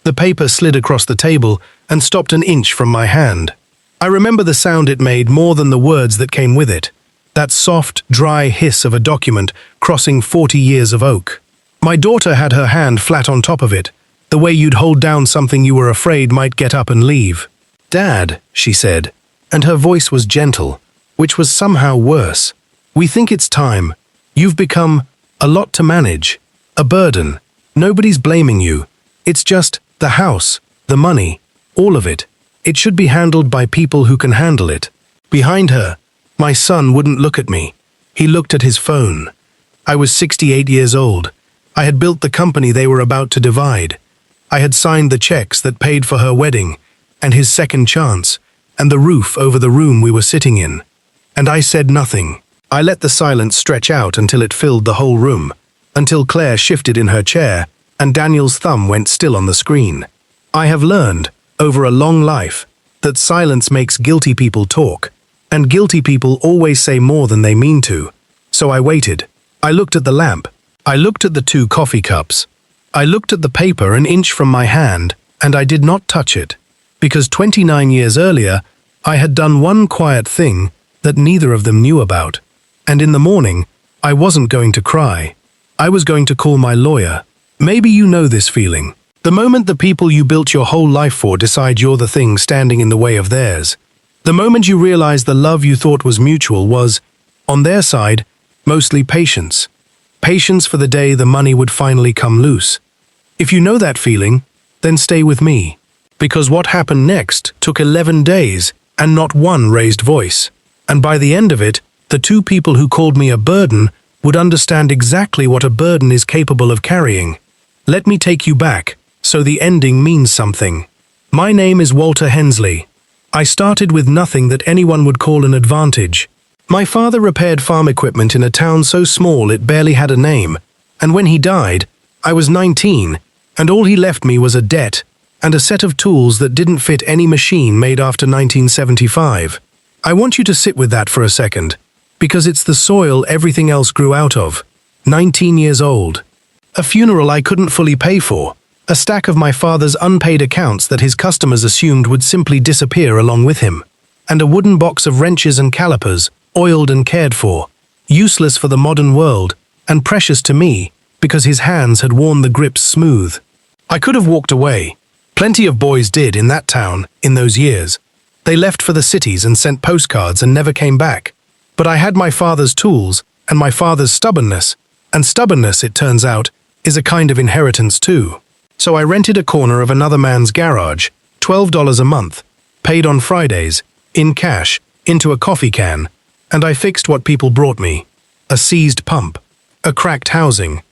The paper slid across the table and stopped an inch from my hand. I remember the sound it made more than the words that came with it. That soft, dry hiss of a document crossing 40 years of oak. My daughter had her hand flat on top of it, the way you'd hold down something you were afraid might get up and leave. "Dad," she said, and her voice was gentle, which was somehow worse. "We think it's time. You've become a lot to manage, a burden. Nobody's blaming you. It's just the house, the money, all of it. It should be handled by people who can handle it." Behind her, my son wouldn't look at me. He looked at his phone. I was 68 years old. I had built the company they were about to divide. I had signed the checks that paid for her wedding, and his second chance, and the roof over the room we were sitting in. And I said nothing. I let the silence stretch out until it filled the whole room, until Claire shifted in her chair, and Daniel's thumb went still on the screen. I have learned, over a long life, that silence makes guilty people talk, and guilty people always say more than they mean to. So I waited. I looked at the lamp. I looked at the 2 coffee cups. I looked at the paper an inch from my hand, and I did not touch it, because 29 years earlier, I had done one quiet thing that neither of them knew about. And in the morning, I wasn't going to cry. I was going to call my lawyer. Maybe you know this feeling. The moment the people you built your whole life for decide you're the thing standing in the way of theirs. The moment you realize the love you thought was mutual was, on their side, mostly patience. Patience for the day the money would finally come loose. If you know that feeling, then stay with me. Because what happened next took 11 days and not one raised voice. And by the end of it, the 2 people who called me a burden would understand exactly what a burden is capable of carrying. Let me take you back, so the ending means something. My name is Walter Hensley. I started with nothing that anyone would call an advantage. My father repaired farm equipment in a town so small it barely had a name, and when he died, I was 19, and all he left me was a debt and a set of tools that didn't fit any machine made after 1975. I want you to sit with that for a second, because it's the soil everything else grew out of. 19 years old. A funeral I couldn't fully pay for. A stack of my father's unpaid accounts that his customers assumed would simply disappear along with him. And a wooden box of wrenches and calipers, oiled and cared for. Useless for the modern world, and precious to me, because his hands had worn the grips smooth. I could have walked away. Plenty of boys did in that town, in those years. They left for the cities and sent postcards and never came back. But I had my father's tools, and my father's stubbornness. And stubbornness, it turns out, is a kind of inheritance too. So I rented a corner of another man's garage, $12 a month, paid on Fridays, in cash, into a coffee can, and I fixed what people brought me. A seized pump, a cracked housing,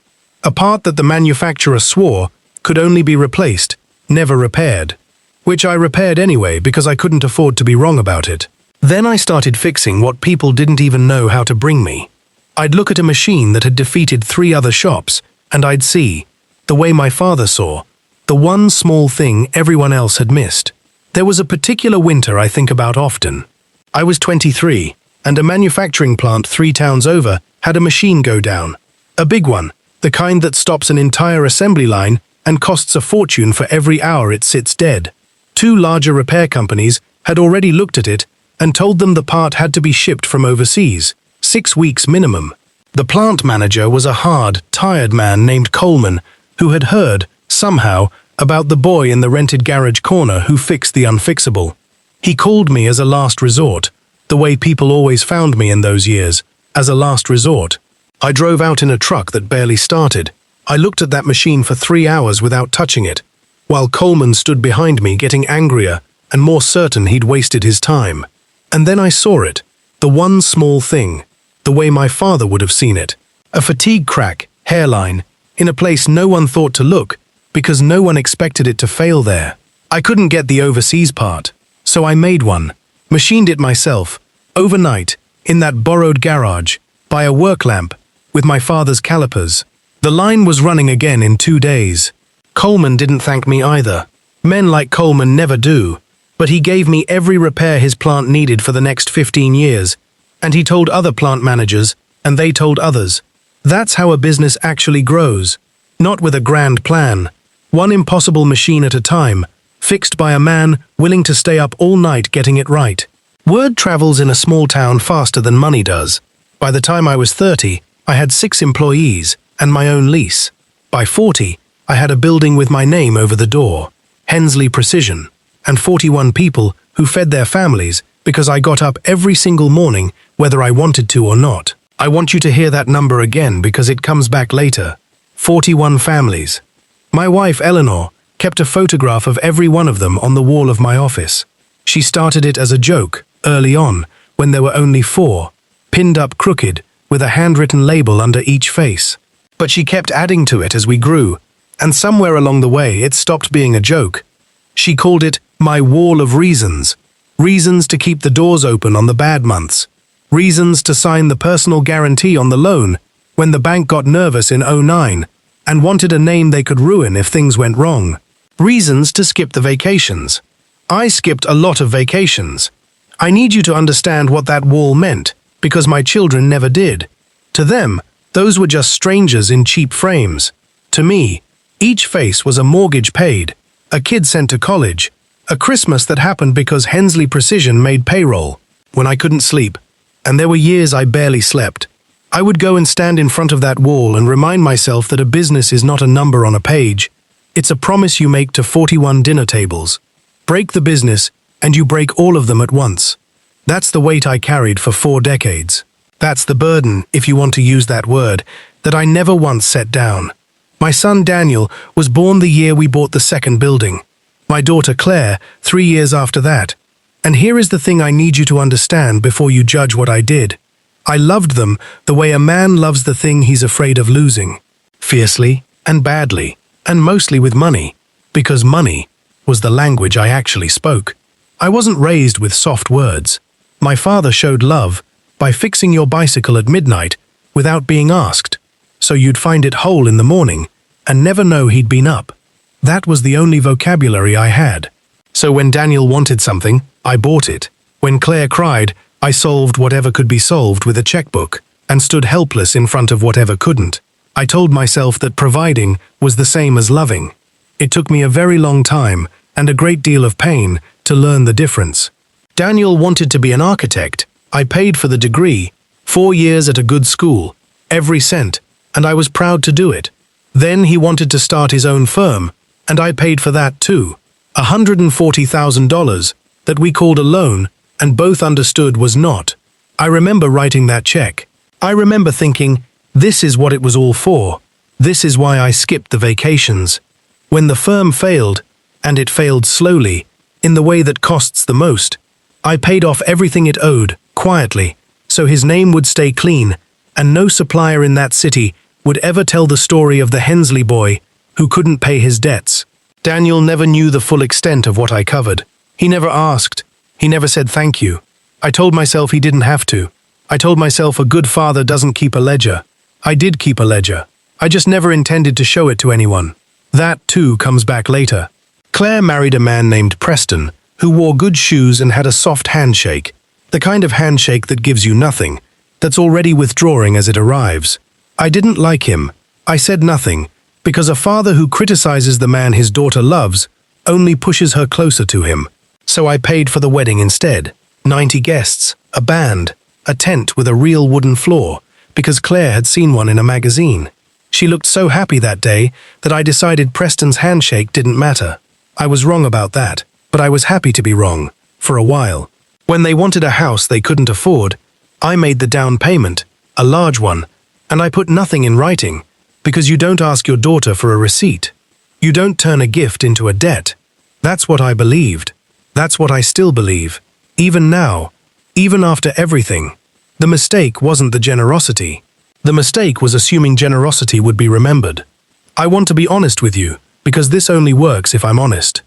a part that the manufacturer swore could only be replaced, never repaired. Which I repaired anyway because I couldn't afford to be wrong about it. Then I started fixing what people didn't even know how to bring me. I'd look at a machine that had defeated 3 other shops, and I'd see, the way my father saw, the one small thing everyone else had missed. There was a particular winter I think about often. I was 23, and a manufacturing plant 3 towns over had a machine go down. A big one, the kind that stops an entire assembly line and costs a fortune for every hour it sits dead. 2 larger repair companies had already looked at it and told them the part had to be shipped from overseas, 6 weeks minimum. The plant manager was a hard, tired man named Coleman who had heard, somehow, about the boy in the rented garage corner who fixed the unfixable. He called me as a last resort, the way people always found me in those years, as a last resort. I drove out in a truck that barely started. I looked at that machine for 3 hours without touching it, while Coleman stood behind me getting angrier and more certain he'd wasted his time. And then I saw it, the one small thing, the way my father would have seen it. A fatigue crack, hairline, in a place no one thought to look, because no one expected it to fail there. I couldn't get the overseas part, so I made one, machined it myself, overnight, in that borrowed garage, by a work lamp, with my father's calipers. The line was running again in 2 days. Coleman didn't thank me either. Men like Coleman never do, but he gave me every repair his plant needed for the next 15 years, and he told other plant managers, and they told others. That's how a business actually grows. Not with a grand plan, One impossible machine at a time, fixed by a man willing to stay up all night getting it right. Word travels in a small town faster than money does. By the time I was 30, I had 6 employees and my own lease. By 40, I had a building with my name over the door, Hensley Precision, and 41 people who fed their families because I got up every single morning whether I wanted to or not. I want you to hear that number again because it comes back later. 41 families. My wife, Eleanor, kept a photograph of every one of them on the wall of my office. She started it as a joke, early on, when there were only 4, pinned up crooked, with a handwritten label under each face. But she kept adding to it as we grew, and somewhere along the way it stopped being a joke. She called it my wall of reasons. Reasons to keep the doors open on the bad months. Reasons to sign the personal guarantee on the loan when the bank got nervous in '09 and wanted a name they could ruin if things went wrong. Reasons to skip the vacations. I skipped a lot of vacations. I need you to understand what that wall meant, because my children never did. To them, those were just strangers in cheap frames. To me, each face was a mortgage paid, a kid sent to college, a Christmas that happened because Hensley Precision made payroll, when I couldn't sleep, and there were years I barely slept. I would go and stand in front of that wall and remind myself that a business is not a number on a page. It's a promise you make to 41 dinner tables. Break the business, and you break all of them at once. That's the weight I carried for 4 decades. That's the burden, if you want to use that word, that I never once set down. My son Daniel was born the year we bought the second building. My daughter Claire, 3 years after that. And here is the thing I need you to understand before you judge what I did. I loved them the way a man loves the thing he's afraid of losing. Fiercely and badly, and mostly with money, because money was the language I actually spoke. I wasn't raised with soft words. My father showed love by fixing your bicycle at midnight without being asked, so you'd find it whole in the morning and never know he'd been up. That was the only vocabulary I had. So when Daniel wanted something, I bought it. When Claire cried, I solved whatever could be solved with a checkbook and stood helpless in front of whatever couldn't. I told myself that providing was the same as loving. It took me a very long time and a great deal of pain to learn the difference. Daniel wanted to be an architect. I paid for the degree, 4 years at a good school, every cent, and I was proud to do it. Then he wanted to start his own firm, and I paid for that too. $140,000 that we called a loan, and both understood was not. I remember writing that check. I remember thinking, this is what it was all for. This is why I skipped the vacations. When the firm failed, and it failed slowly, in the way that costs the most, I paid off everything it owed, quietly, so his name would stay clean, and no supplier in that city would ever tell the story of the Hensley boy who couldn't pay his debts. Daniel never knew the full extent of what I covered. He never asked. He never said thank you. I told myself he didn't have to. I told myself a good father doesn't keep a ledger. I did keep a ledger. I just never intended to show it to anyone. That, too, comes back later. Claire married a man named Preston, who wore good shoes and had a soft handshake, the kind of handshake that gives you nothing, that's already withdrawing as it arrives. I didn't like him. I said nothing, because a father who criticizes the man his daughter loves only pushes her closer to him. So I paid for the wedding instead. 90 guests, a band, a tent with a real wooden floor, because Claire had seen one in a magazine. She looked so happy that day that I decided Preston's handshake didn't matter. I was wrong about that, but I was happy to be wrong, for a while. When they wanted a house they couldn't afford, I made the down payment, a large one, and I put nothing in writing, because you don't ask your daughter for a receipt. You don't turn a gift into a debt. That's what I believed. That's what I still believe, even now, even after everything. The mistake wasn't the generosity. The mistake was assuming generosity would be remembered. I want to be honest with you, because this only works if I'm honest.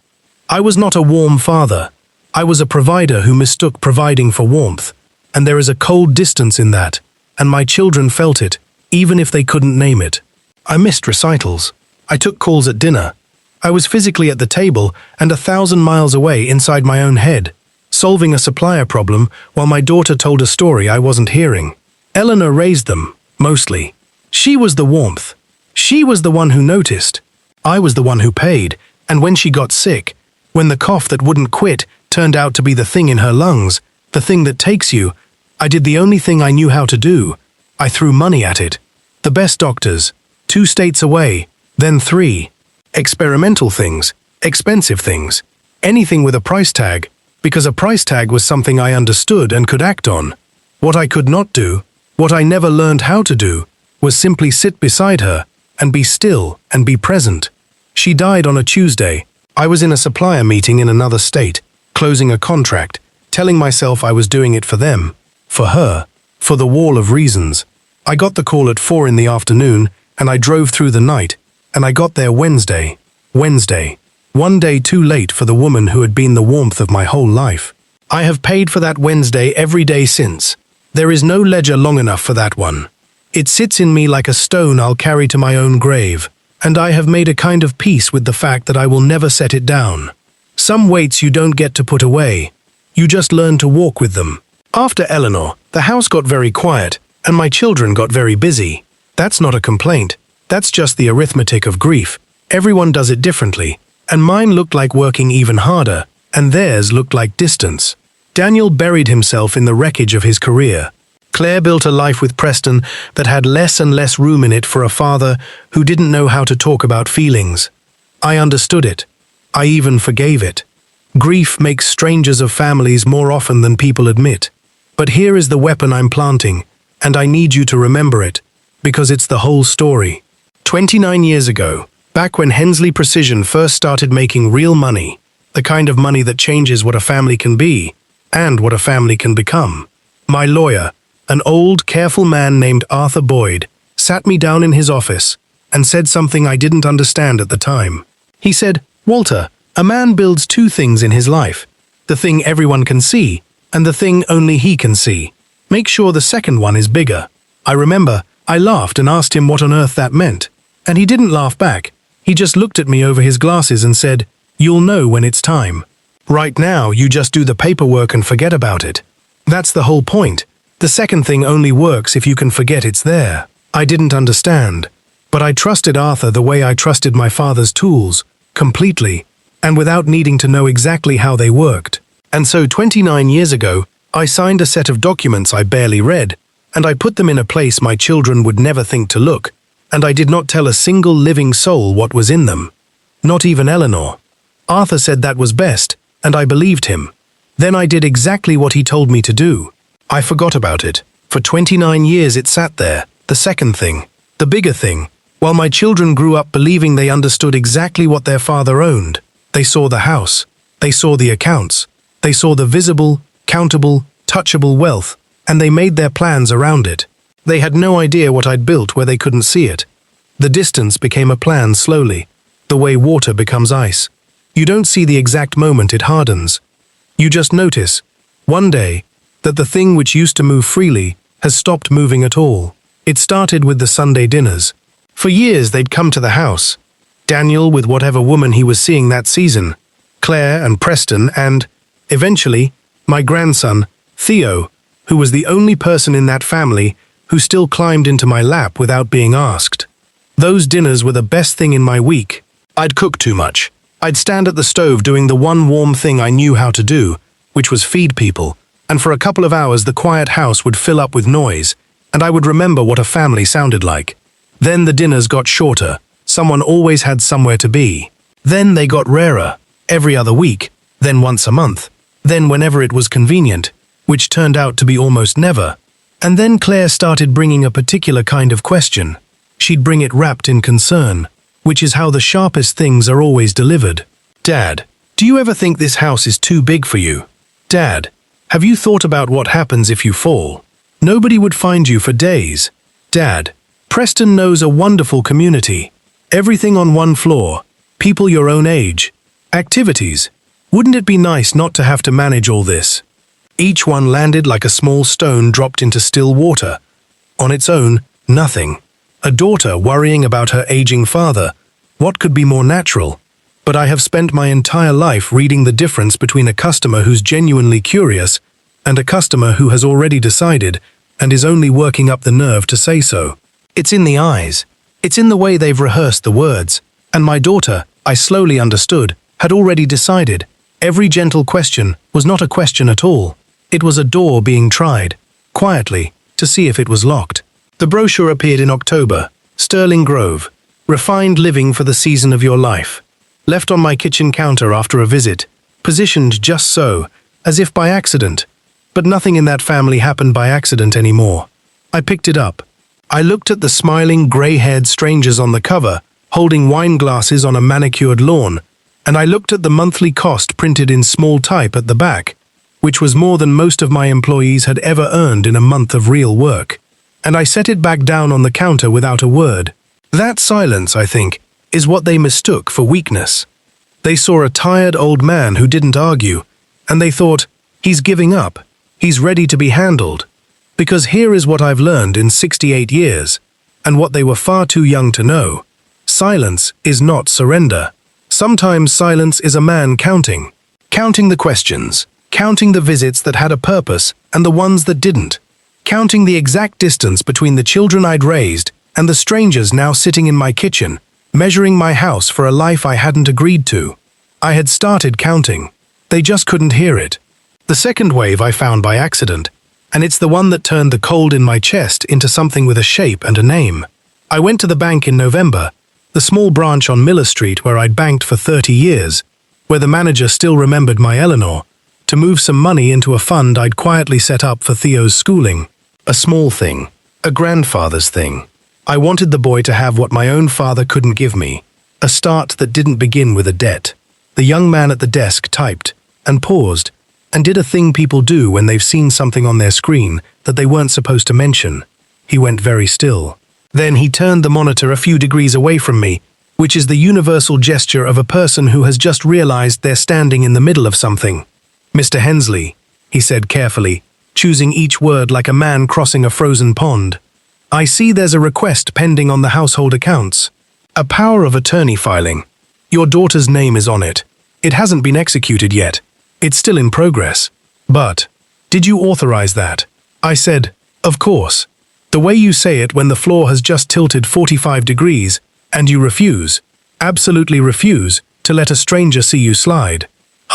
I was not a warm father. I was a provider who mistook providing for warmth, and there is a cold distance in that, and my children felt it, even if they couldn't name it. I missed recitals. I took calls at dinner. I was physically at the table and 1,000 miles away inside my own head, solving a supplier problem while my daughter told a story I wasn't hearing. Eleanor raised them, mostly. She was the warmth. She was the one who noticed. I was the one who paid, and when she got sick, when the cough that wouldn't quit turned out to be the thing in her lungs, the thing that takes you, I did the only thing I knew how to do. I threw money at it. The best doctors, 2 states away, then 3. Experimental things, expensive things, anything with a price tag, because a price tag was something I understood and could act on. What I could not do, what I never learned how to do, was simply sit beside her and be still and be present. She died on a Tuesday. I was in a supplier meeting in another state, closing a contract, telling myself I was doing it for them, for her, for the wall of reasons. I got the call at 4 in the afternoon, and I drove through the night, and I got there Wednesday. 1 day too late for the woman who had been the warmth of my whole life. I have paid for that Wednesday every day since. There is no ledger long enough for that one. It sits in me like a stone I'll carry to my own grave, and I have made a kind of peace with the fact that I will never set it down. Some weights you don't get to put away. You just learn to walk with them. After Eleanor, the house got very quiet, and my children got very busy. That's not a complaint. That's just the arithmetic of grief. Everyone does it differently, and mine looked like working even harder, and theirs looked like distance. Daniel buried himself in the wreckage of his career. Claire built a life with Preston that had less and less room in it for a father who didn't know how to talk about feelings. I understood it. I even forgave it. Grief makes strangers of families more often than people admit. But here is the weapon I'm planting, and I need you to remember it, because it's the whole story. 29 years ago, back when Hensley Precision first started making real money, the kind of money that changes what a family can be, and what a family can become, my lawyer, an old, careful man named Arthur Boyd, sat me down in his office and said something I didn't understand at the time. He said, "Walter, a man builds 2 things in his life, the thing everyone can see, and the thing only he can see. Make sure the second one is bigger." I remember, I laughed and asked him what on earth that meant, and he didn't laugh back. He just looked at me over his glasses and said, "You'll know when it's time. Right now, you just do the paperwork and forget about it. That's the whole point. The second thing only works if you can forget it's there." I didn't understand, but I trusted Arthur the way I trusted my father's tools, completely, and without needing to know exactly how they worked. And so 29 years ago, I signed a set of documents I barely read, and I put them in a place my children would never think to look, and I did not tell a single living soul what was in them. Not even Eleanor. Arthur said that was best, and I believed him. Then I did exactly what he told me to do. I forgot about it. For 29 years it sat there, the second thing, the bigger thing, while my children grew up believing they understood exactly what their father owned. They saw the house. They saw the accounts. They saw the visible, countable, touchable wealth, and they made their plans around it. They had no idea what I'd built where they couldn't see it. The distance became a plan slowly, the way water becomes ice. You don't see the exact moment it hardens. You just notice, one day, that the thing which used to move freely has stopped moving at all. It started with the Sunday dinners. For years they'd come to the house. Daniel with whatever woman he was seeing that season, Claire and Preston, and, eventually, my grandson, Theo, who was the only person in that family who still climbed into my lap without being asked. Those dinners were the best thing in my week. I'd cook too much. I'd stand at the stove doing the one warm thing I knew how to do, which was feed people, and for a couple of hours the quiet house would fill up with noise, and I would remember what a family sounded like. Then the dinners got shorter. Someone always had somewhere to be. Then they got rarer, every other week, then once a month, then whenever it was convenient, which turned out to be almost never. And then Claire started bringing a particular kind of question. She'd bring it wrapped in concern, which is how the sharpest things are always delivered. "Dad, do you ever think this house is too big for you? Dad, have you thought about what happens if you fall? Nobody would find you for days. Dad, Preston knows a wonderful community. Everything on one floor, people your own age, activities. Wouldn't it be nice not to have to manage all this?" Each one landed like a small stone dropped into still water. On its own, nothing. A daughter worrying about her aging father. What could be more natural? But I have spent my entire life reading the difference between a customer who's genuinely curious and a customer who has already decided and is only working up the nerve to say so. It's in the eyes. It's in the way they've rehearsed the words. And my daughter, I slowly understood, had already decided. Every gentle question was not a question at all. It was a door being tried, quietly, to see if it was locked. The brochure appeared in October. Sterling Grove. Refined living for the season of your life. Left on my kitchen counter after a visit. Positioned just so, as if by accident. But nothing in that family happened by accident anymore. I picked it up. I looked at the smiling, grey-haired strangers on the cover, holding wine glasses on a manicured lawn, and I looked at the monthly cost printed in small type at the back, which was more than most of my employees had ever earned in a month of real work, and I set it back down on the counter without a word. That silence, I think, is what they mistook for weakness. They saw a tired old man who didn't argue, and they thought, he's giving up, he's ready to be handled. Because here is what I've learned in 68 years, and what they were far too young to know. Silence is not surrender. Sometimes silence is a man counting. Counting the questions, counting the visits that had a purpose and the ones that didn't. Counting the exact distance between the children I'd raised and the strangers now sitting in my kitchen, measuring my house for a life I hadn't agreed to. I had started counting. They just couldn't hear it. The second wave I found by accident, and it's the one that turned the cold in my chest into something with a shape and a name. I went to the bank in November, the small branch on Miller Street where I'd banked for 30 years, where the manager still remembered my Eleanor, to move some money into a fund I'd quietly set up for Theo's schooling. A small thing, a grandfather's thing. I wanted the boy to have what my own father couldn't give me, a start that didn't begin with a debt. The young man at the desk typed, and paused, and did a thing people do when they've seen something on their screen that they weren't supposed to mention. He went very still. Then he turned the monitor a few degrees away from me, which is the universal gesture of a person who has just realized they're standing in the middle of something. "Mr. Hensley," he said carefully, choosing each word like a man crossing a frozen pond. "I see there's a request pending on the household accounts. A power of attorney filing. Your daughter's name is on it. It hasn't been executed yet. It's still in progress. But, did you authorize that?" I said, "Of course. The way you say it when the floor has just tilted 45 degrees, and you refuse, absolutely refuse, to let a stranger see you slide."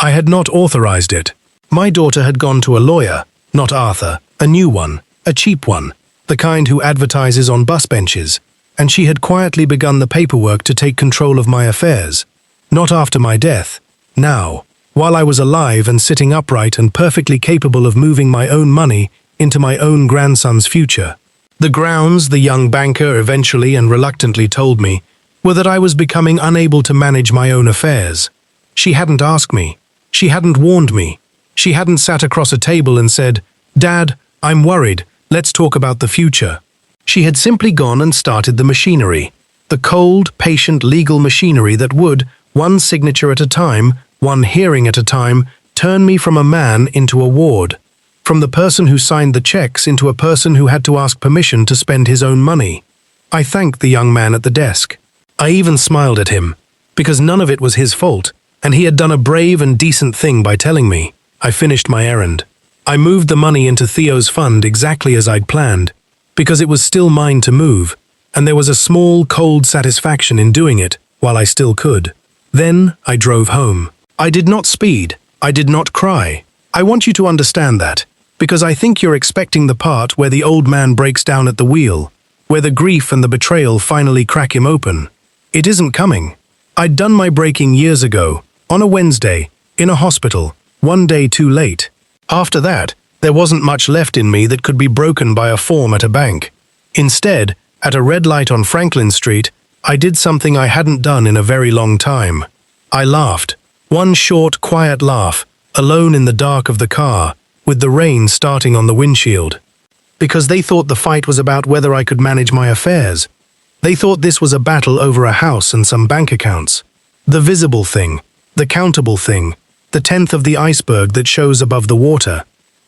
I had not authorized it. My daughter had gone to a lawyer, not Arthur, a new one, a cheap one, the kind who advertises on bus benches, and she had quietly begun the paperwork to take control of my affairs. Not after my death. Now, while I was alive and sitting upright and perfectly capable of moving my own money into my own grandson's future. The grounds the young banker eventually and reluctantly told me were that I was becoming unable to manage my own affairs. She hadn't asked me. She hadn't warned me. She hadn't sat across a table and said, "Dad, I'm worried. Let's talk about the future." She had simply gone and started the machinery. The cold, patient legal machinery that would, one signature at a time, one hearing at a time, turn me from a man into a ward. From the person who signed the checks into a person who had to ask permission to spend his own money. I thanked the young man at the desk. I even smiled at him, because none of it was his fault, and he had done a brave and decent thing by telling me. I finished my errand. I moved the money into Theo's fund exactly as I'd planned, because it was still mine to move, and there was a small, cold satisfaction in doing it while I still could. Then I drove home. I did not speed. I did not cry. I want you to understand that, because I think you're expecting the part where the old man breaks down at the wheel, where the grief and the betrayal finally crack him open. It isn't coming. I'd done my breaking years ago, on a Wednesday, in a hospital, one day too late. After that, there wasn't much left in me that could be broken by a form at a bank. Instead, at a red light on Franklin Street, I did something I hadn't done in a very long time. I laughed. One short, quiet laugh, alone in the dark of the car, with the rain starting on the windshield. Because they thought the fight was about whether I could manage my affairs. They thought this was a battle over a house and some bank accounts. The visible thing, the countable thing, the tenth of the iceberg that shows above the water.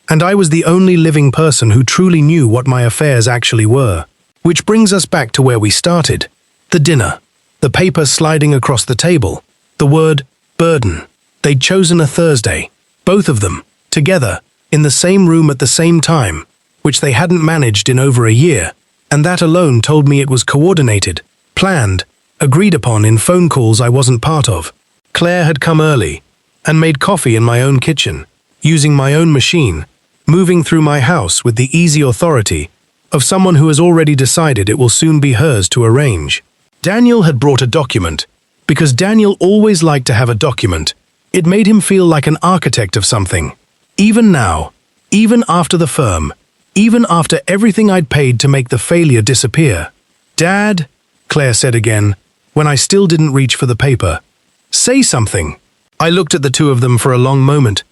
And I was the only living person who truly knew what my affairs actually were. Which brings us back to where we started. The dinner. The paper sliding across the table. The word, burden. They'd chosen a Thursday. Both of them, together, in the same room at the same time, which they hadn't managed in over a year, and that alone told me it was coordinated, planned, agreed upon in phone calls I wasn't part of. Claire had come early and made coffee in my own kitchen, using my own machine, moving through my house with the easy authority of someone who has already decided it will soon be hers to arrange. Daniel had brought a document. Because Daniel always liked to have a document, it made him feel like an architect of something. Even now, even after the firm, even after everything I'd paid to make the failure disappear. "Dad," Claire said again, when I still didn't reach for the paper. "Say something." I looked at the two of them for a long moment.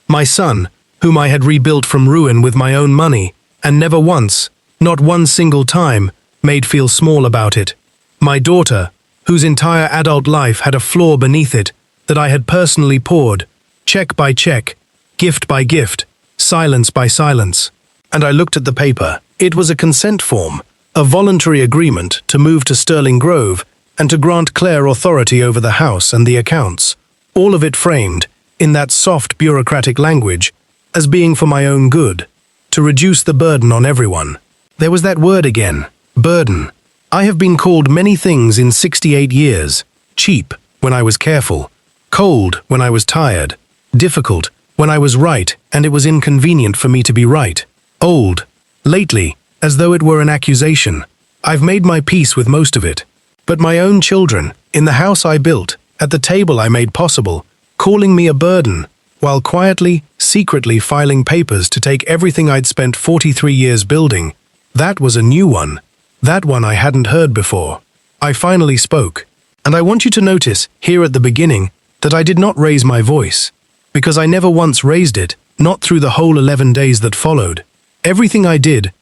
My son, whom I had rebuilt from ruin with my own money, and never once, not one single time, made feel small about it. My daughter, whose entire adult life had a flaw beneath it that I had personally poured, check by check, gift by gift, silence by silence. And I looked at the paper. It was a consent form, a voluntary agreement to move to Sterling Grove and to grant Claire authority over the house and the accounts, all of it framed, in that soft bureaucratic language, as being for my own good, to reduce the burden on everyone. There was that word again, burden. I have been called many things in 68 years. Cheap, when I was careful. Cold, when I was tired. Difficult, when I was right and it was inconvenient for me to be right. Old, lately, as though it were an accusation. I've made my peace with most of it. But my own children, in the house I built, at the table I made possible, calling me a burden, while quietly, secretly filing papers to take everything I'd spent 43 years building. That was a new one. That one I hadn't heard before. I finally spoke. And I want you to notice, here at the beginning, that I did not raise my voice. Because I never once raised it, not through the whole 11 days that followed. Everything I did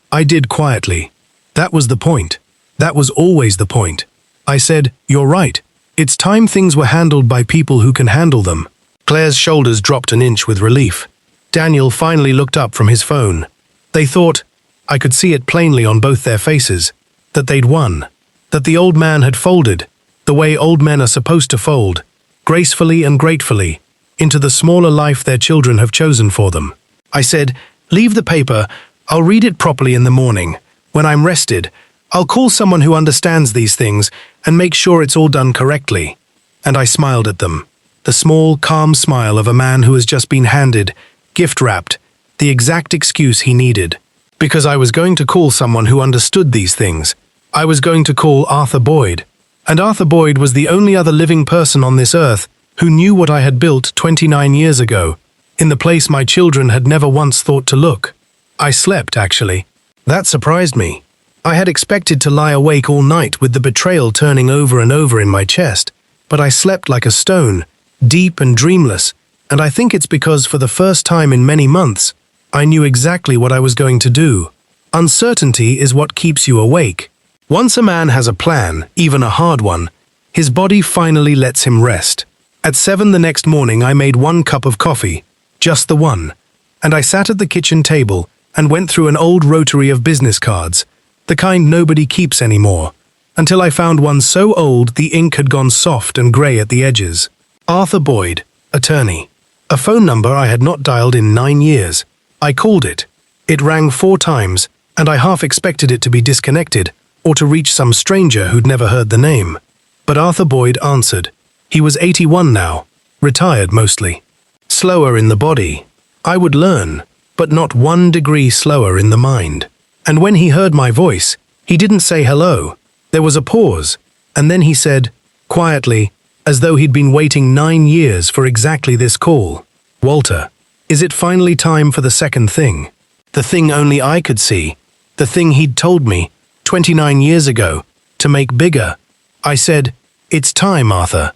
quietly. That was the point. That was always the point. I said, "You're right. It's time things were handled by people who can handle them." Claire's shoulders dropped an inch with relief. Daniel finally looked up from his phone. They thought, I could see it plainly on both their faces, that they'd won, that the old man had folded, the way old men are supposed to fold, gracefully and gratefully, into the smaller life their children have chosen for them. I said, "Leave the paper, I'll read it properly in the morning. When I'm rested, I'll call someone who understands these things and make sure it's all done correctly." And I smiled at them, the small, calm smile of a man who has just been handed, gift-wrapped, the exact excuse he needed. Because I was going to call someone who understood these things. I was going to call Arthur Boyd. And Arthur Boyd was the only other living person on this earth who knew what I had built 29 years ago, in the place my children had never once thought to look. I slept, actually. That surprised me. I had expected to lie awake all night with the betrayal turning over and over in my chest, but I slept like a stone, deep and dreamless, and I think it's because for the first time in many months, I knew exactly what I was going to do. Uncertainty is what keeps you awake. Once a man has a plan, even a hard one, his body finally lets him rest. At 7 the next morning I made 1 cup of coffee, just the one, and I sat at the kitchen table and went through an old rotary of business cards, the kind nobody keeps anymore, until I found one so old the ink had gone soft and grey at the edges. Arthur Boyd, attorney. A phone number I had not dialed in 9 years. I called it. It rang 4 times, and I half expected it to be disconnected, or to reach some stranger who'd never heard the name. But Arthur Boyd answered. He was 81 now, retired mostly. Slower in the body. I would learn, but not 1 degree slower in the mind. And when he heard my voice, he didn't say hello. There was a pause, and then he said, quietly, as though he'd been waiting 9 years for exactly this call, "Walter, is it finally time for the second thing? The thing only I could see, the thing he'd told me, 29 years ago, to make bigger." I said, "It's time, Arthur."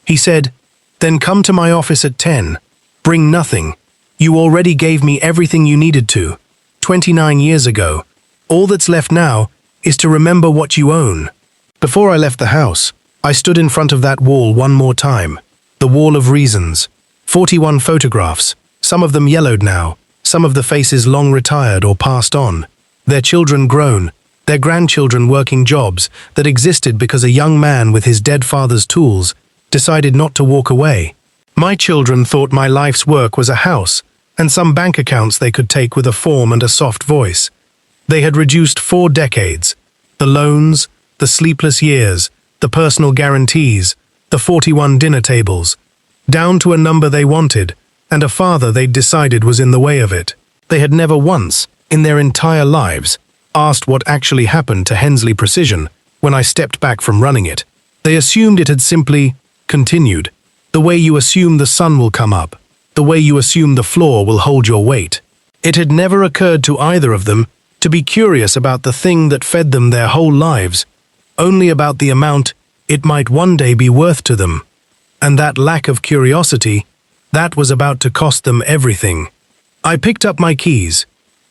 He said, "Then come to my office at 10. Bring nothing. You already gave me everything you needed to, 29 years ago. All that's left now is to remember what you own." Before I left the house, I stood in front of that wall one more time, the wall of reasons. 41 photographs, some of them yellowed now, some of the faces long retired or passed on, their children grown, their grandchildren working jobs that existed because a young man with his dead father's tools decided not to walk away. My children thought my life's work was a house and some bank accounts they could take with a form and a soft voice. They had reduced 4 decades, the loans, the sleepless years, the personal guarantees, the 41 dinner tables, down to a number they wanted, and a father they'd decided was in the way of it. They had never once, in their entire lives, asked what actually happened to Hensley Precision when I stepped back from running it. They assumed it had simply continued, the way you assume the sun will come up, the way you assume the floor will hold your weight. It had never occurred to either of them to be curious about the thing that fed them their whole lives, only about the amount it might one day be worth to them. And that lack of curiosity, that was about to cost them everything. I picked up my keys.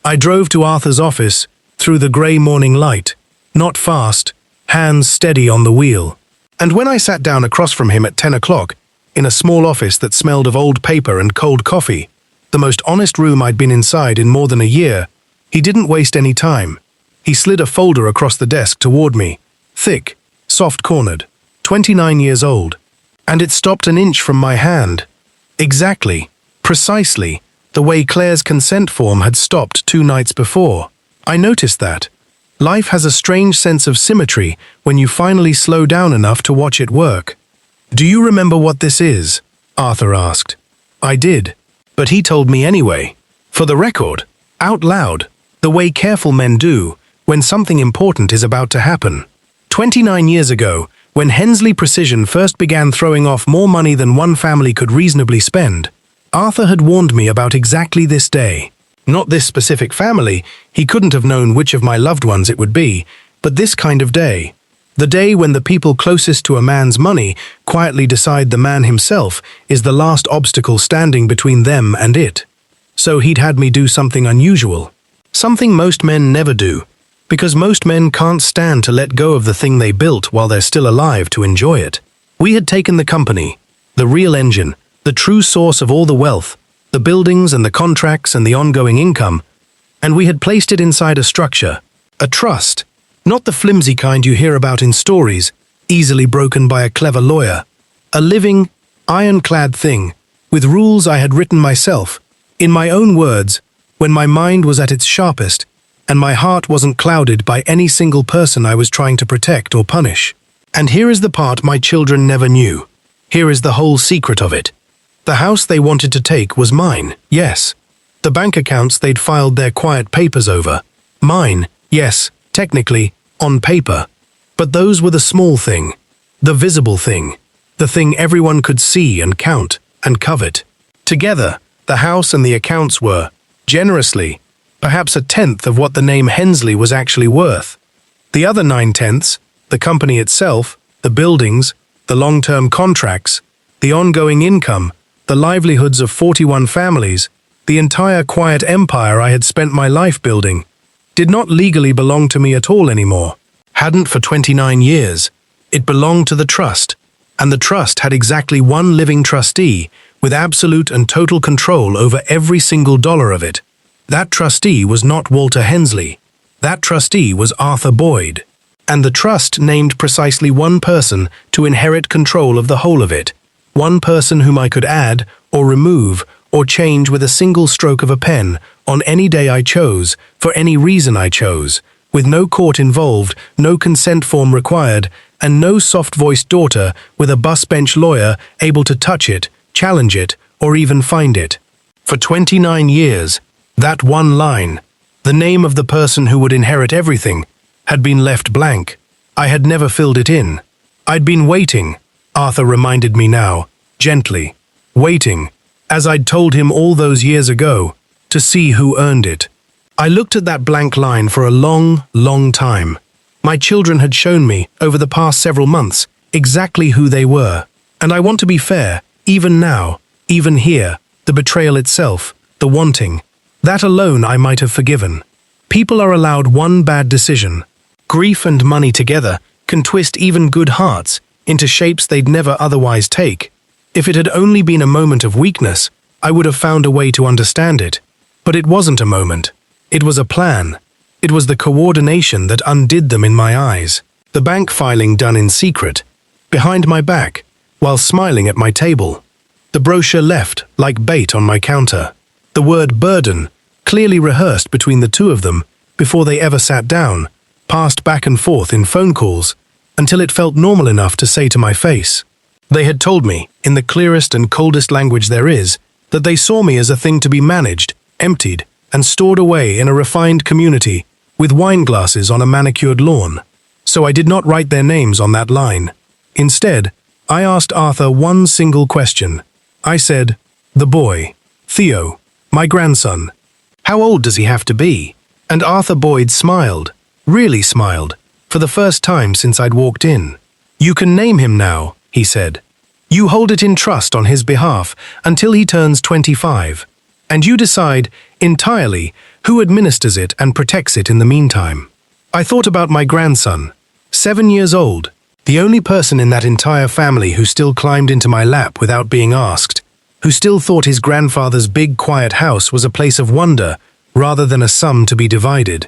I drove to Arthur's office through the grey morning light, not fast, hands steady on the wheel. And when I sat down across from him at 10 o'clock, in a small office that smelled of old paper and cold coffee, the most honest room I'd been inside in more than a year, he didn't waste any time. He slid a folder across the desk toward me, thick, soft-cornered, 29 years old, and it stopped an inch from my hand. Exactly, precisely, the way Claire's consent form had stopped 2 nights before. I noticed that. Life has a strange sense of symmetry when you finally slow down enough to watch it work. "Do you remember what this is?" Arthur asked. I did, but he told me anyway. For the record, out loud, the way careful men do when something important is about to happen. 29 years ago, when Hensley Precision first began throwing off more money than one family could reasonably spend, Arthur had warned me about exactly this day. Not this specific family, he couldn't have known which of my loved ones it would be, but this kind of day. The day when the people closest to a man's money quietly decide the man himself is the last obstacle standing between them and it. So he'd had me do something unusual. Something most men never do, because most men can't stand to let go of the thing they built while they're still alive to enjoy it. We had taken the company, the real engine, the true source of all the wealth, the buildings and the contracts and the ongoing income, and we had placed it inside a structure, a trust, not the flimsy kind you hear about in stories, easily broken by a clever lawyer. A living, ironclad thing, with rules I had written myself, in my own words, when my mind was at its sharpest, and my heart wasn't clouded by any single person I was trying to protect or punish. And here is the part my children never knew. Here is the whole secret of it. The house they wanted to take was mine, yes. The bank accounts they'd filed their quiet papers over, mine, yes, technically, on paper. But those were the small thing, the visible thing, the thing everyone could see and count and covet. Together, the house and the accounts were, generously, perhaps 1/10 of what the name Hensley was actually worth. The other 9/10, the company itself, the buildings, the long-term contracts, the ongoing income, the livelihoods of 41 families, the entire quiet empire I had spent my life building, did not legally belong to me at all anymore. Hadn't for 29 years. It belonged to the trust, and the trust had exactly one living trustee with absolute and total control over every single dollar of it. That trustee was not Walter Hensley. That trustee was Arthur Boyd. And the trust named precisely one person to inherit control of the whole of it. One person whom I could add, or remove, or change with a single stroke of a pen, on any day I chose, for any reason I chose, with no court involved, no consent form required, and no soft-voiced daughter with a bus-bench lawyer able to touch it, challenge it, or even find it. For 29 years, that one line, the name of the person who would inherit everything, had been left blank. I had never filled it in. I'd been waiting, Arthur reminded me now, gently, waiting, as I'd told him all those years ago, to see who earned it. I looked at that blank line for a long, long time. My children had shown me, over the past several months, exactly who they were. And I want to be fair, even now, even here, the betrayal itself, the wanting, that alone I might have forgiven. People are allowed one bad decision. Grief and money together can twist even good hearts into shapes they'd never otherwise take. If it had only been a moment of weakness, I would have found a way to understand it. But it wasn't a moment. It was a plan. It was the coordination that undid them in my eyes. The bank filing done in secret, behind my back, while smiling at my table. The brochure left like bait on my counter. The word burden, clearly rehearsed between the two of them before they ever sat down, passed back and forth in phone calls, until it felt normal enough to say to my face. They had told me, in the clearest and coldest language there is, that they saw me as a thing to be managed, emptied, and stored away in a refined community with wine glasses on a manicured lawn. So I did not write their names on that line. Instead, I asked Arthur one single question. I said, "The boy, Theo, my grandson. How old does he have to be?" And Arthur Boyd smiled, really smiled, for the first time since I'd walked in. "You can name him now," he said. "You hold it in trust on his behalf until he turns 25, and you decide entirely who administers it and protects it in the meantime." I thought about my grandson, 7 years old, the only person in that entire family who still climbed into my lap without being asked, who still thought his grandfather's big quiet house was a place of wonder rather than a sum to be divided.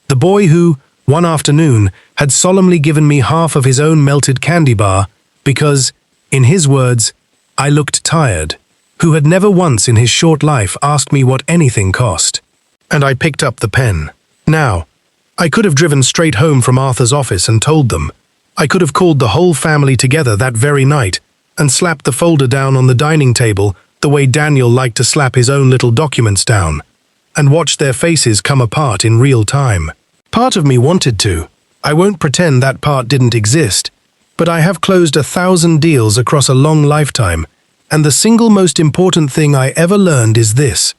The boy who, one afternoon, had solemnly given me half of his own melted candy bar because, in his words, I looked tired, who had never once in his short life asked me what anything cost. And I picked up the pen. Now, I could have driven straight home from Arthur's office and told them. I could have called the whole family together that very night and slapped the folder down on the dining table the way Daniel liked to slap his own little documents down, and watched their faces come apart in real time. Part of me wanted to. I won't pretend that part didn't exist, but I have closed 1,000 deals across a long lifetime, and the single most important thing I ever learned is this: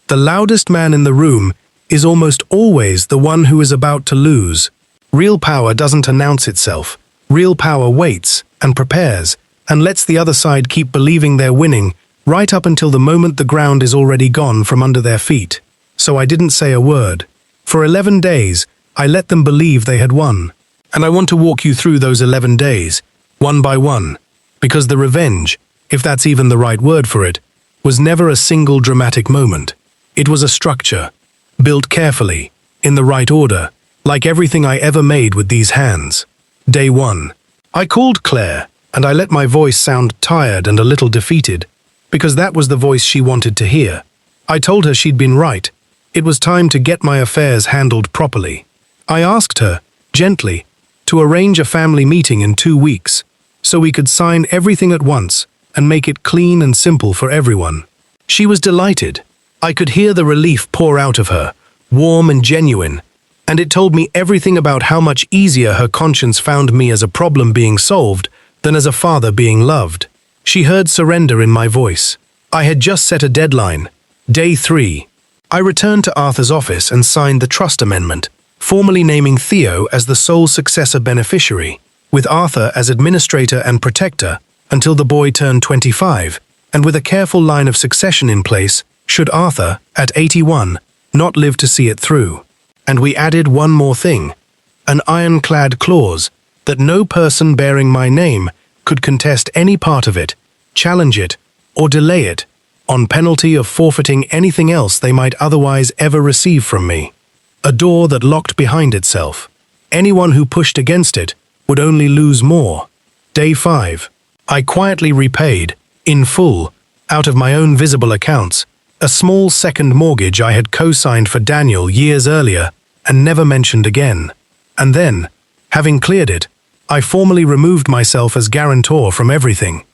the loudest man in the room is almost always the one who is about to lose. Real power doesn't announce itself. Real power waits and prepares and lets the other side keep believing they're winning right up until the moment the ground is already gone from under their feet. So I didn't say a word. For 11 days, I let them believe they had won. And I want to walk you through those 11 days, one by one, because the revenge, if that's even the right word for it, was never a single dramatic moment. It was a structure, built carefully, in the right order, like everything I ever made with these hands. Day 1. I called Claire, and I let my voice sound tired and a little defeated, because that was the voice she wanted to hear. I told her she'd been right. It was time to get my affairs handled properly. I asked her, gently, to arrange a family meeting in 2 weeks, so we could sign everything at once and make it clean and simple for everyone. She was delighted. I could hear the relief pour out of her, warm and genuine, and it told me everything about how much easier her conscience found me as a problem being solved than as a father being loved. She heard surrender in my voice. I had just set a deadline. Day 3. I returned to Arthur's office and signed the trust amendment, formally naming Theo as the sole successor beneficiary, with Arthur as administrator and protector until the boy turned 25, and with a careful line of succession in place should Arthur, at 81, not live to see it through. And we added one more thing, an ironclad clause that no person bearing my name could contest any part of it, challenge it, or delay it, on penalty of forfeiting anything else they might otherwise ever receive from me. A door that locked behind itself. Anyone who pushed against it would only lose more. Day 5. I quietly repaid, in full, out of my own visible accounts, a small second mortgage I had co-signed for Daniel years earlier and never mentioned again. And then, having cleared it, I formally removed myself as guarantor from everything.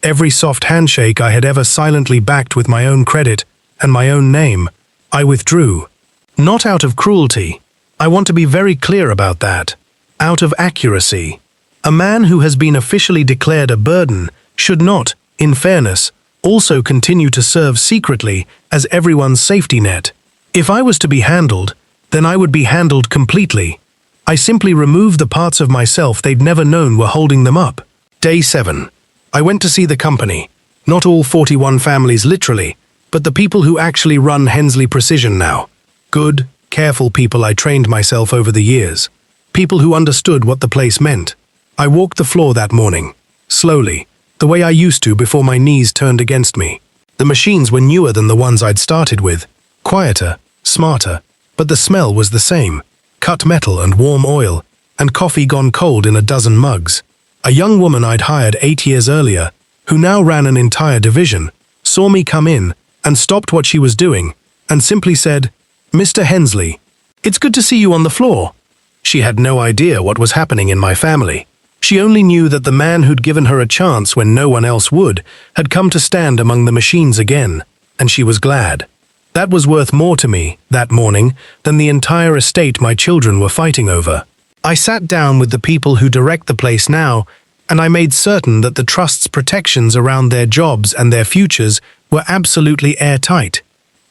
Every soft handshake I had ever silently backed with my own credit and my own name, I withdrew. Not out of cruelty. I want to be very clear about that. Out of accuracy. A man who has been officially declared a burden should not, in fairness, also continue to serve secretly as everyone's safety net. If I was to be handled, then I would be handled completely. I simply removed the parts of myself they'd never known were holding them up. Day 7. I went to see the company. Not all 41 families literally, but the people who actually run Hensley Precision now. Good, careful people I trained myself over the years. People who understood what the place meant. I walked the floor that morning, slowly, the way I used to before my knees turned against me. The machines were newer than the ones I'd started with, quieter, smarter, but the smell was the same. Cut metal and warm oil, and coffee gone cold in a dozen mugs. A young woman I'd hired 8 years earlier, who now ran an entire division, saw me come in and stopped what she was doing and simply said, "Mr. Hensley, it's good to see you on the floor." She had no idea what was happening in my family. She only knew that the man who'd given her a chance when no one else would had come to stand among the machines again, and she was glad. That was worth more to me, that morning, than the entire estate my children were fighting over. I sat down with the people who direct the place now, and I made certain that the trust's protections around their jobs and their futures were absolutely airtight,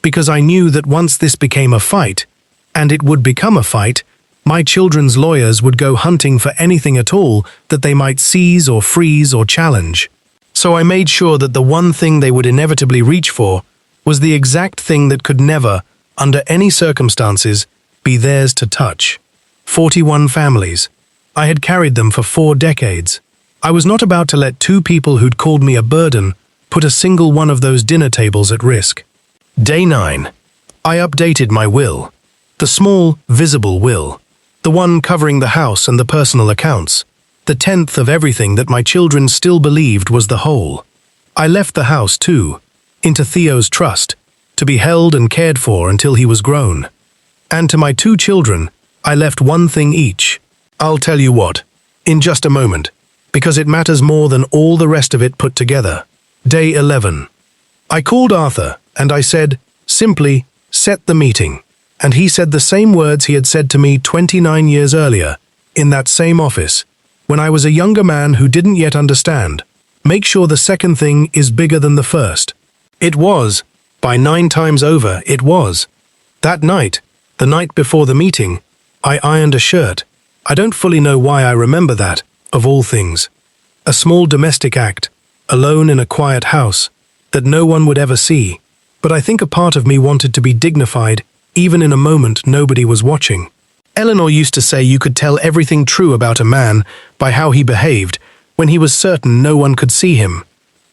because I knew that once this became a fight, and it would become a fight, my children's lawyers would go hunting for anything at all that they might seize or freeze or challenge. So I made sure that the one thing they would inevitably reach for was the exact thing that could never, under any circumstances, be theirs to touch. 41 families. I had carried them for 4 decades. I was not about to let 2 people who'd called me a burden put a single one of those dinner tables at risk. Day 9. I updated my will. The small, visible will. The one covering the house and the personal accounts. The 10th of everything that my children still believed was the whole. I left the house too, into Theo's trust, to be held and cared for until he was grown. And to my 2 children, I left one thing each. I'll tell you what, in just a moment, because it matters more than all the rest of it put together. Day 11. I called Arthur, and I said, simply, set the meeting. And he said the same words he had said to me 29 years earlier, in that same office, when I was a younger man who didn't yet understand. Make sure the second thing is bigger than the first. It was. By 9 times over, it was. That night, the night before the meeting, I ironed a shirt. I don't fully know why I remember that, of all things. A small domestic act, alone in a quiet house, that no one would ever see. But I think a part of me wanted to be dignified, even in a moment nobody was watching. Eleanor used to say you could tell everything true about a man by how he behaved when he was certain no one could see him.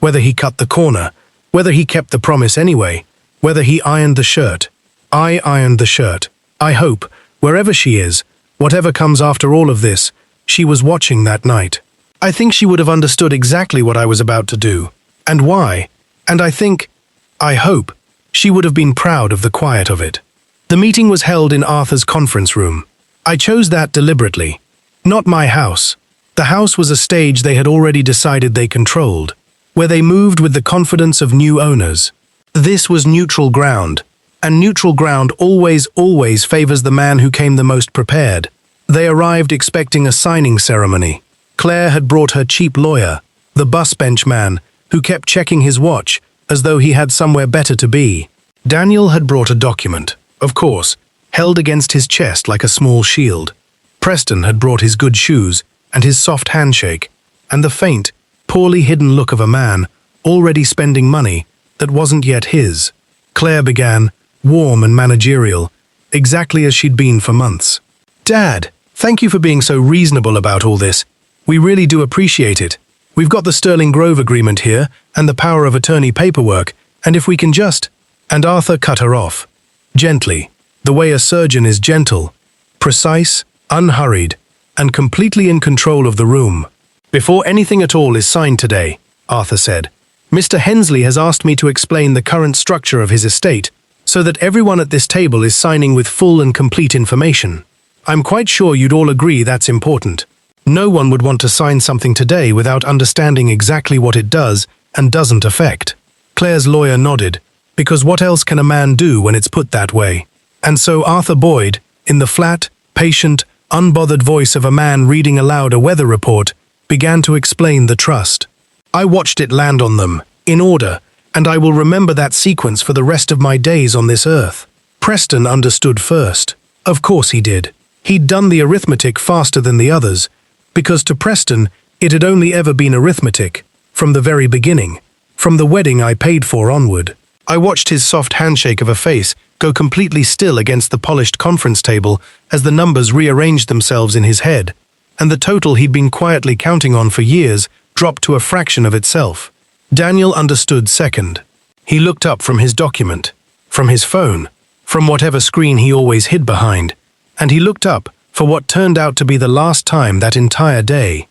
Whether he cut the corner, whether he kept the promise anyway, whether he ironed the shirt. I ironed the shirt. I hope, wherever she is, whatever comes after all of this, she was watching that night. I think she would have understood exactly what I was about to do, and why, and I hope, she would have been proud of the quiet of it. The meeting was held in Arthur's conference room. I chose that deliberately. Not my house. The house was a stage they had already decided they controlled, where they moved with the confidence of new owners. This was neutral ground, and neutral ground always favors the man who came the most prepared. They arrived expecting a signing ceremony. Claire had brought her cheap lawyer, the bus bench man, who kept checking his watch as though he had somewhere better to be. Daniel had brought a document, of course, held against his chest like a small shield. Preston had brought his good shoes and his soft handshake, and the faint, poorly hidden look of a man already spending money that wasn't yet his. Claire began, warm and managerial, exactly as she'd been for months. Dad, thank you for being so reasonable about all this. We really do appreciate it. We've got the Sterling Grove agreement here and the power of attorney paperwork, and if we can just... And Arthur cut her off. Gently, the way a surgeon is gentle, precise, unhurried, and completely in control of the room. Before anything at all is signed today, Arthur said, Mr. Hensley has asked me to explain the current structure of his estate, so that everyone at this table is signing with full and complete information. I'm quite sure you'd all agree that's important. No one would want to sign something today without understanding exactly what it does and doesn't affect. Claire's lawyer nodded, because what else can a man do when it's put that way? And so Arthur Boyd, in the flat, patient, unbothered voice of a man reading aloud a weather report, began to explain the trust. I watched it land on them, in order, and I will remember that sequence for the rest of my days on this earth. Preston understood first. Of course he did. He'd done the arithmetic faster than the others, because to Preston, it had only ever been arithmetic, from the very beginning, from the wedding I paid for onward. I watched his soft handshake of a face go completely still against the polished conference table as the numbers rearranged themselves in his head, and the total he'd been quietly counting on for years dropped to a fraction of itself. Daniel understood second. He looked up from his document, from his phone, from whatever screen he always hid behind, and he looked up for what turned out to be the last time that entire day.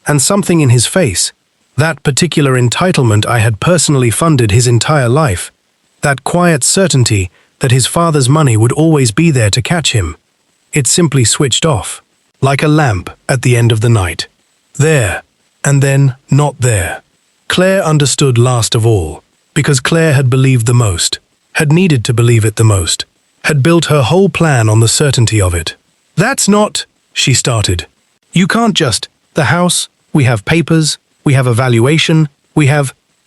And something in his face, that particular entitlement I had personally funded his entire life, that quiet certainty that his father's money would always be there to catch him, it simply switched off, like a lamp at the end of the night. There, and then not there. Claire understood last of all, because Claire had believed the most, had needed to believe it the most, had built her whole plan on the certainty of it. "That's not," she started. "You can't just, the house, we have papers, we have a valuation,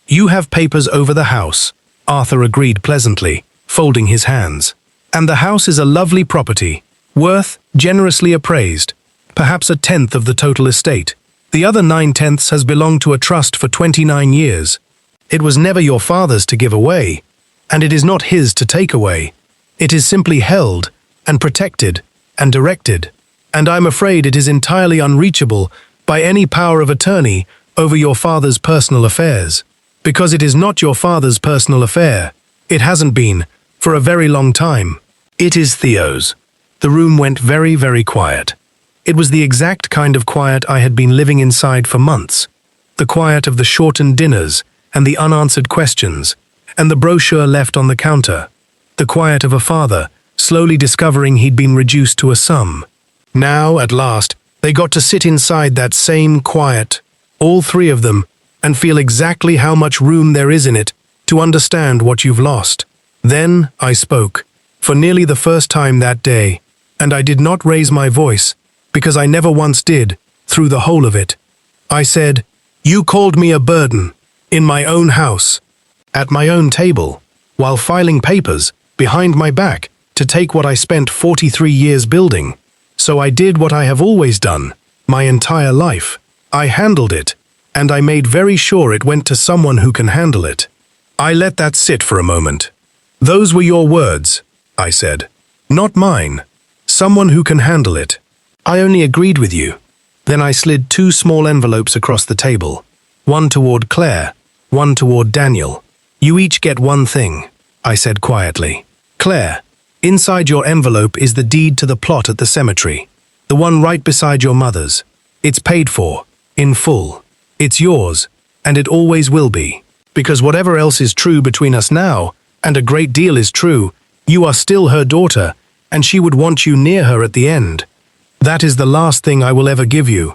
You have papers over the house," Arthur agreed pleasantly, folding his hands. "And the house is a lovely property, worth, generously appraised, perhaps 1/10 of the total estate. The other 9/10 has belonged to a trust for 29 years. It was never your father's to give away, and it is not his to take away. It is simply held, and protected, and directed, and I'm afraid it is entirely unreachable by any power of attorney over your father's personal affairs. Because it is not your father's personal affair. It hasn't been, for a very long time. It is Theo's." The room went very, very quiet. It was the exact kind of quiet I had been living inside for months. The quiet of the shortened dinners, and the unanswered questions, and the brochure left on the counter. The quiet of a father, slowly discovering he'd been reduced to a sum. Now, at last, they got to sit inside that same quiet, all three of them, and feel exactly how much room there is in it to understand what you've lost. Then I spoke, for nearly the first time that day, and I did not raise my voice, because I never once did, through the whole of it. I said, "You called me a burden, in my own house, at my own table, while filing papers, behind my back, to take what I spent 43 years building. So I did what I have always done, my entire life. I handled it. And I made very sure it went to someone who can handle it." I let that sit for a moment. "Those were your words," I said. "Not mine. Someone who can handle it." I only agreed with you. Then I slid 2 small envelopes across the table. One toward Claire, one toward Daniel. "You each get one thing," I said quietly. "Claire, inside your envelope is the deed to the plot at the cemetery. The one right beside your mother's. It's paid for, in full. It's yours, and it always will be. Because whatever else is true between us now, and a great deal is true, you are still her daughter, and she would want you near her at the end. That is the last thing I will ever give you.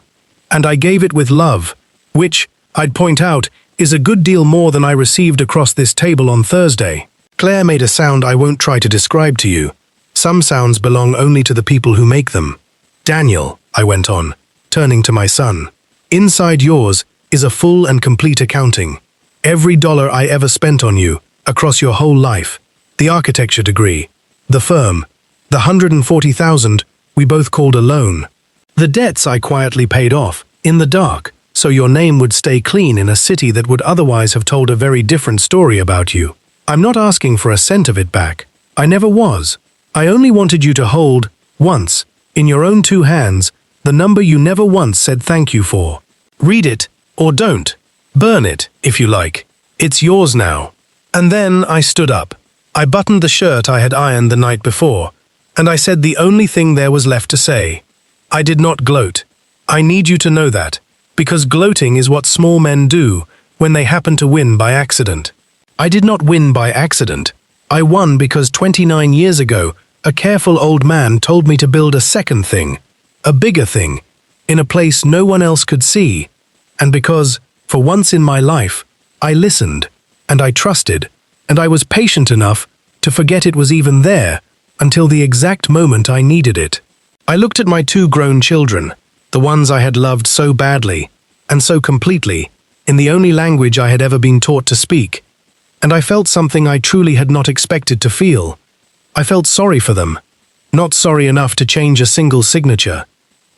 And I gave it with love, which, I'd point out, is a good deal more than I received across this table on Thursday." Claire made a sound I won't try to describe to you. Some sounds belong only to the people who make them. "Daniel," I went on, turning to my son, "inside yours is a full and complete accounting. Every dollar I ever spent on you, across your whole life, the architecture degree, the firm, the 140,000 we both called a loan, the debts I quietly paid off, in the dark, so your name would stay clean in a city that would otherwise have told a very different story about you. I'm not asking for a cent of it back. I never was. I only wanted you to hold, once, in your own 2 hands, the number you never once said thank you for. Read it, or don't. Burn it, if you like. It's yours now." And then I stood up. I buttoned the shirt I had ironed the night before, and I said the only thing there was left to say. I did not gloat. I need you to know that, because gloating is what small men do when they happen to win by accident. I did not win by accident. I won because 29 years ago, a careful old man told me to build a second thing, a bigger thing, in a place no one else could see, and because, for once in my life, I listened, and I trusted, and I was patient enough to forget it was even there until the exact moment I needed it. I looked at my 2 grown children, the ones I had loved so badly, and so completely, in the only language I had ever been taught to speak, and I felt something I truly had not expected to feel. I felt sorry for them, not sorry enough to change a single signature,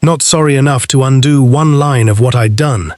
not sorry enough to undo one line of what I'd done,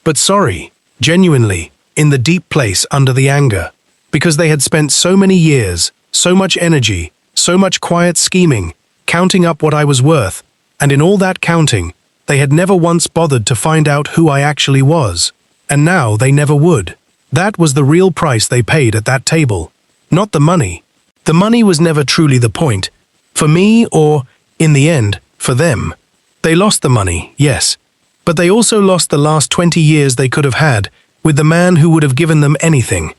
but sorry, genuinely, in the deep place under the anger, because they had spent so many years, so much energy, so much quiet scheming, counting up what I was worth, and in all that counting, they had never once bothered to find out who I actually was, and now they never would. That was the real price they paid at that table, not the money. The money was never truly the point, for me or, in the end, for them. They lost the money, yes, but they also lost the last 20 years they could have had with the man who would have given them anything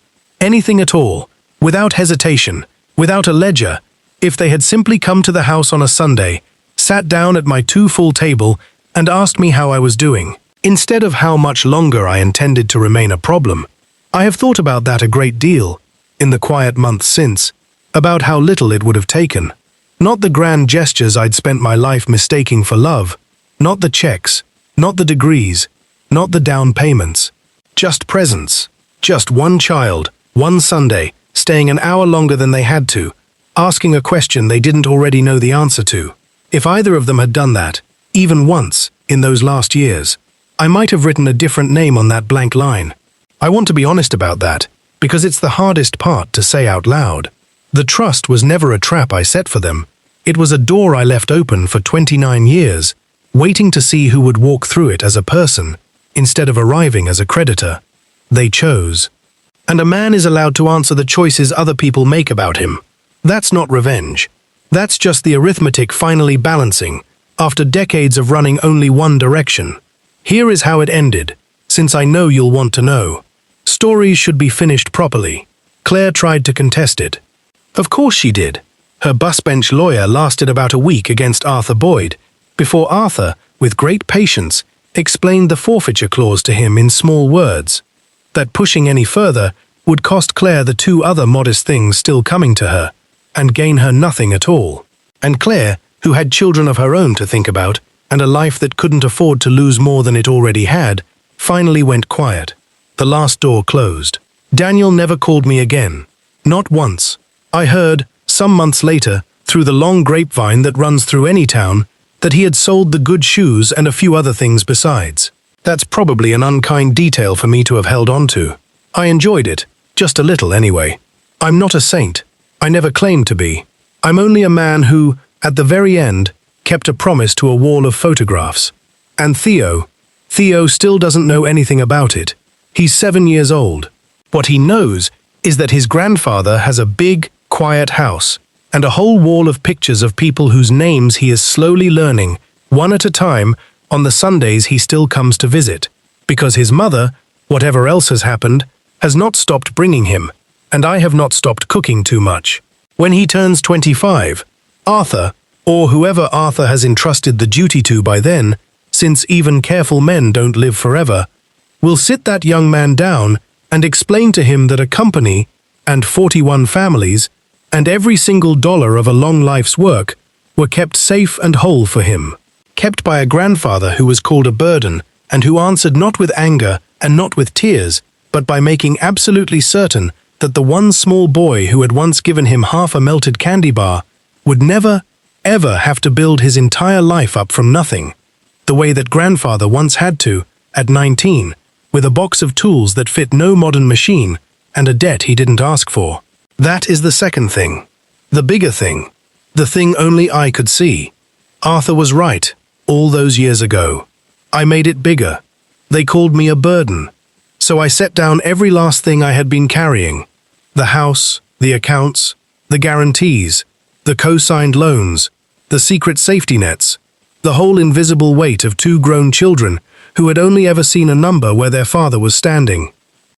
at all, without hesitation, without a ledger, if they had simply come to the house on a Sunday, sat down at my 2 full table, and asked me how I was doing. Instead of how much longer I intended to remain a problem, I have thought about that a great deal, in the quiet months since, about how little it would have taken. Not the grand gestures I'd spent my life mistaking for love, not the checks, not the degrees, not the down payments. Just presence. Just one child, one Sunday, staying an hour longer than they had to, asking a question they didn't already know the answer to. If either of them had done that, even once, in those last years, I might have written a different name on that blank line. I want to be honest about that, because it's the hardest part to say out loud. The trust was never a trap I set for them. It was a door I left open for 29 years, waiting to see who would walk through it as a person, instead of arriving as a creditor. They chose. And a man is allowed to answer the choices other people make about him. That's not revenge. That's just the arithmetic finally balancing, after decades of running only one direction. Here is how it ended, since I know you'll want to know. Stories should be finished properly. Claire tried to contest it. Of course she did. Her busbench lawyer lasted about a week against Arthur Boyd, before Arthur, with great patience, explained the forfeiture clause to him in small words. That pushing any further would cost Claire the two other modest things still coming to her, and gain her nothing at all. And Claire, who had children of her own to think about, and a life that couldn't afford to lose more than it already had, finally went quiet. The last door closed. Daniel never called me again. Not once. I heard, some months later, through the long grapevine that runs through any town, that he had sold the good shoes and a few other things besides. That's probably an unkind detail for me to have held on to. I enjoyed it, just a little anyway. I'm not a saint. I never claimed to be. I'm only a man who, at the very end, kept a promise to a wall of photographs. And Theo still doesn't know anything about it. He's 7 years old. What he knows is that his grandfather has a big, quiet house, and a whole wall of pictures of people whose names he is slowly learning, one at a time, on the Sundays he still comes to visit, because his mother, whatever else has happened, has not stopped bringing him, and I have not stopped cooking too much. When he turns 25, Arthur, or whoever Arthur has entrusted the duty to by then, since even careful men don't live forever, will sit that young man down and explain to him that a company, and 41 families, and every single dollar of a long life's work were kept safe and whole for him, kept by a grandfather who was called a burden, and who answered not with anger and not with tears, but by making absolutely certain that the one small boy who had once given him half a melted candy bar would never, ever have to build his entire life up from nothing, the way that grandfather once had to, at 19, with a box of tools that fit no modern machine and a debt he didn't ask for. That is the second thing. The bigger thing. The thing only I could see. Arthur was right, all those years ago. I made it bigger. They called me a burden. So I set down every last thing I had been carrying. The house, the accounts, the guarantees, the co-signed loans, the secret safety nets, the whole invisible weight of two grown children who had only ever seen a number where their father was standing.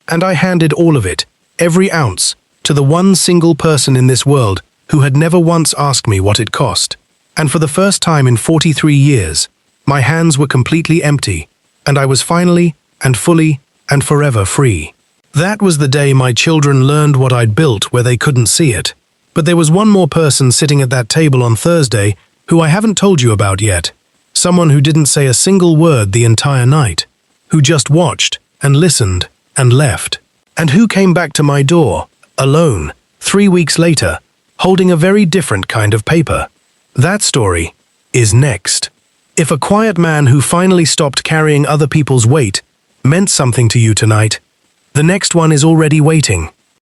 And I handed all of it, every ounce, to the one single person in this world who had never once asked me what it cost. And for the first time in 43 years, my hands were completely empty, and I was finally, and fully, and forever free. That was the day my children learned what I'd built where they couldn't see it. But there was one more person sitting at that table on Thursday who I haven't told you about yet. Someone who didn't say a single word the entire night, who just watched and listened and left, and who came back to my door, alone, 3 weeks later, holding a very different kind of paper. That story is next. If a quiet man who finally stopped carrying other people's weight meant something to you tonight, the next one is already waiting.